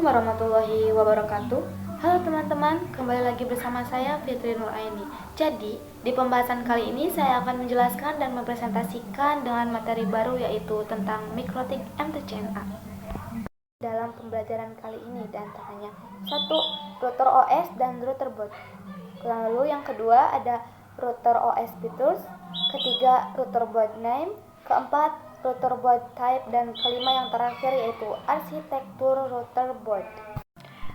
Assalamualaikum warahmatullahi wabarakatuh. Halo teman-teman, kembali lagi bersama saya Fitri Nuraini. Jadi, di pembahasan kali ini saya akan menjelaskan dan mempresentasikan dengan materi baru yaitu tentang mikrotik mtCNA. Dalam pembelajaran kali ini diantaranya 1. Router OS dan router boot. Lalu yang kedua ada router OS features, ketiga router boot name, keempat router boot type, dan kelima yang terakhir yaitu arsitektur router boot.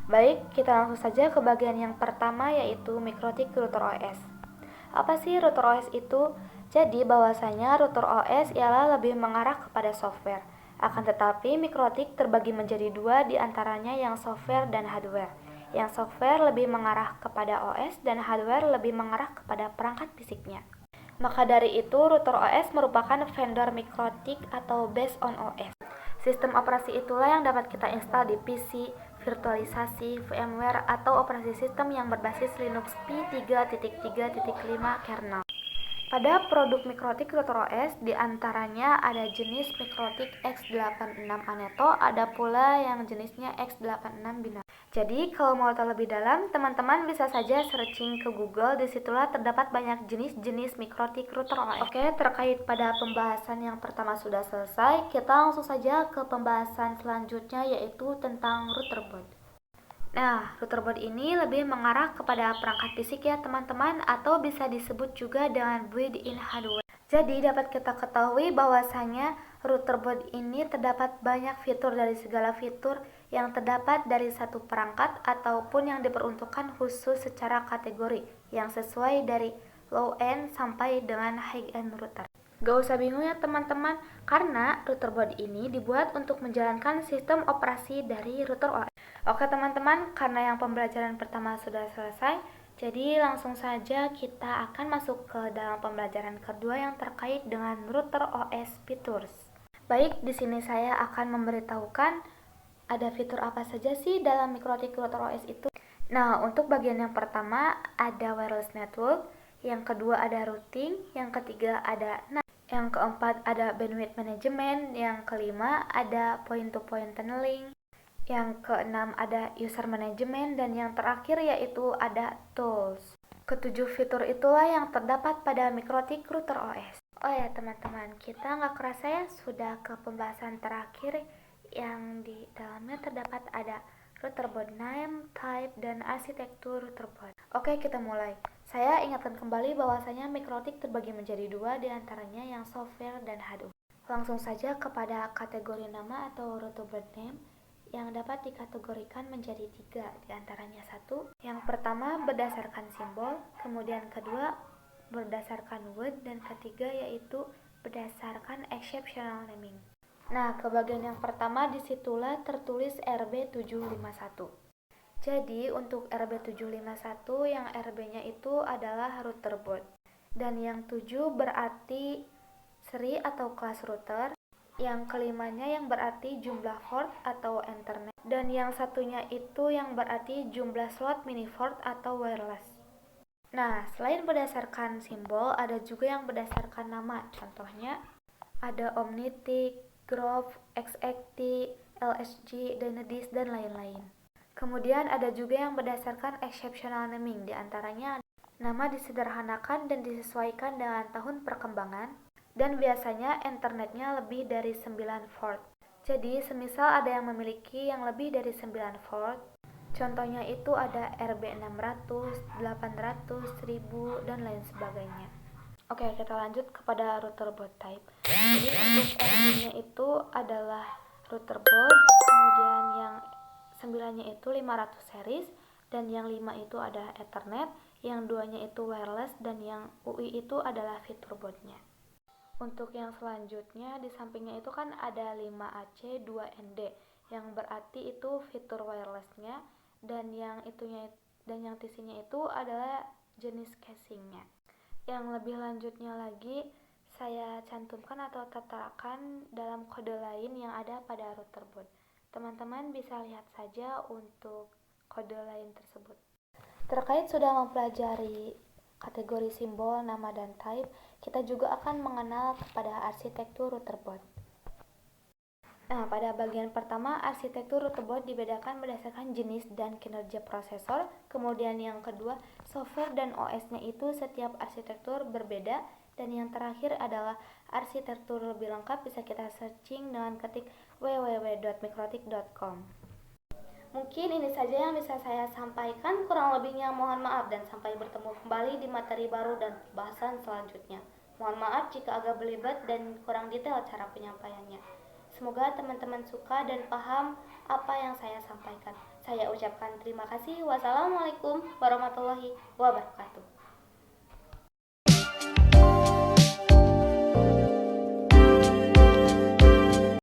Baik, kita langsung saja ke bagian yang pertama yaitu mikrotik router OS. Apa sih router OS itu? Jadi bahwasanya router OS ialah lebih mengarah kepada software. Akan tetapi mikrotik terbagi menjadi dua, diantaranya yang software dan hardware. Yang software lebih mengarah kepada OS dan hardware lebih mengarah kepada perangkat fisiknya. Maka dari itu, router OS merupakan vendor mikrotik atau based on OS. Sistem operasi itulah yang dapat kita install di PC, virtualisasi, VMware, atau operasi sistem yang berbasis Linux Pi3.3.5 kernel. Pada produk mikrotik router OS, diantaranya ada jenis mikrotik X86 Aneto, ada pula yang jenisnya X86 Binario. Jadi, kalau mau tahu lebih dalam, teman-teman bisa saja searching ke Google, disitulah terdapat banyak jenis-jenis mikrotik router OS. Oke, terkait pada pembahasan yang pertama sudah selesai, kita langsung saja ke pembahasan selanjutnya yaitu tentang router boot. Nah, router boot ini lebih mengarah kepada perangkat fisik ya teman-teman, atau bisa disebut juga dengan built-in hardware. Jadi dapat kita ketahui bahwasanya router boot ini terdapat banyak fitur dari segala fitur yang terdapat dari satu perangkat ataupun yang diperuntukkan khusus secara kategori yang sesuai dari low end sampai dengan high end router. Gak usah bingung ya teman-teman, karena router boot ini dibuat untuk menjalankan sistem operasi dari router OS. Oke teman-teman, karena yang pembelajaran pertama sudah selesai, jadi langsung saja kita akan masuk ke dalam pembelajaran kedua yang terkait dengan router OS features. Baik, di sini saya akan memberitahukan ada fitur apa saja sih dalam mikrotik router OS itu. Nah, untuk bagian yang pertama ada wireless network, yang kedua ada routing, yang ketiga ada NAT, yang keempat ada bandwidth management, yang kelima ada point-to-point tunneling, yang keenam ada user management, dan yang terakhir yaitu ada tools. Ketujuh fitur itulah yang terdapat pada mikrotik router OS. Oh ya teman-teman, kita nggak kerasa ya sudah ke pembahasan terakhir yang di dalamnya terdapat ada router boot name, type, dan arsitektur router boot. Oke, kita mulai. Saya ingatkan kembali bahwasanya mikrotik terbagi menjadi dua, diantaranya yang software dan hardware. Langsung saja kepada kategori nama atau router boot name yang dapat dikategorikan menjadi tiga, diantaranya satu, yang pertama berdasarkan simbol, kemudian kedua berdasarkan word, dan ketiga yaitu berdasarkan exceptional naming. Nah, ke bagian yang pertama disitulah tertulis RB751. Jadi untuk RB751 yang RB-nya itu adalah router boot, dan yang 7 berarti seri atau kelas router, yang kelimanya yang berarti jumlah port atau Ethernet, dan yang satunya itu yang berarti jumlah slot mini port atau wireless. Nah, selain berdasarkan simbol, ada juga yang berdasarkan nama. Contohnya ada Omnitic, Grove, XXT, LSG, Dynadis, dan lain-lain. Kemudian ada juga yang berdasarkan exceptional naming, diantaranya nama disederhanakan dan disesuaikan dengan tahun perkembangan, dan biasanya internetnya lebih dari 9 volt. Jadi semisal ada yang memiliki yang lebih dari 9 volt, contohnya itu ada RB600, 800, 1000, dan lain sebagainya. Oke, kita lanjut kepada router boot type. Jadi untuk RB-nya itu adalah router boot, kemudian yang 9-nya itu 500 series, dan yang 5 itu ada Ethernet, yang 2-nya itu wireless, dan yang UI itu adalah fitur bootnya. Untuk yang selanjutnya di sampingnya itu kan ada 5AC 2ND, yang berarti itu fitur wirelessnya, dan yang TC-nya itu adalah jenis casingnya. Yang lebih lanjutnya lagi saya cantumkan atau terterakan dalam kode lain yang ada pada router boot. Teman-teman bisa lihat saja untuk kode lain tersebut. Terkait sudah mempelajari kategori simbol, nama, dan type, kita juga akan mengenal kepada arsitektur router boot. Nah, pada bagian pertama, arsitektur ruteboard dibedakan berdasarkan jenis dan kinerja prosesor. Kemudian yang kedua, software dan OS-nya itu setiap arsitektur berbeda. Dan yang terakhir adalah arsitektur lebih lengkap bisa kita searching dengan ketik www.mikrotik.com. Mungkin ini saja yang bisa saya sampaikan, kurang lebihnya mohon maaf dan sampai bertemu kembali di materi baru dan bahasan selanjutnya. Mohon maaf jika agak belibet dan kurang detail cara penyampaiannya. Semoga teman-teman suka dan paham apa yang saya sampaikan. Saya ucapkan terima kasih. Wassalamualaikum warahmatullahi wabarakatuh.